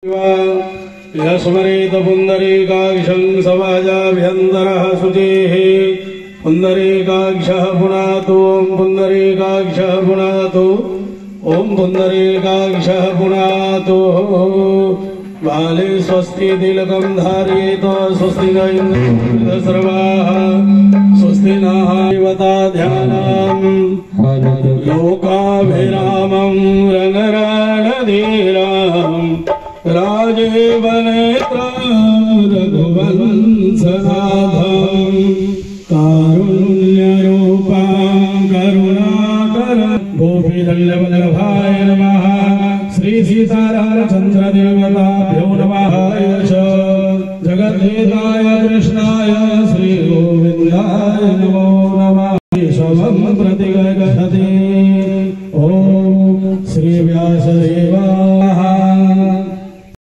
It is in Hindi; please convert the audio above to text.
यस्मरेत पुंडरीकाक्षं समाजाभ्यन्तरः शुचिः पुंडरीकाक्षः पुनातु ॐ पुंडरीकाक्षः पुनातु ॐ पुंडरीकाक्षः पुनातु बाले स्वस्ति तिलकं धारयेत स्वस्ति न इन्द्रो सर्वाः स्वस्ति नः देवता ध्यानम् लोकाभिरामं रणरणधीरम् राजीवनेत्रं रघुवंशनाथं कारुण्यरूपं करुणाकरं गोपीवल्लभाय नमः। श्री सीतारामचन्द्रदेवताभ्यो नमः। जगद्धिताय कृष्णाय श्री गोविन्दाय नमो नमः।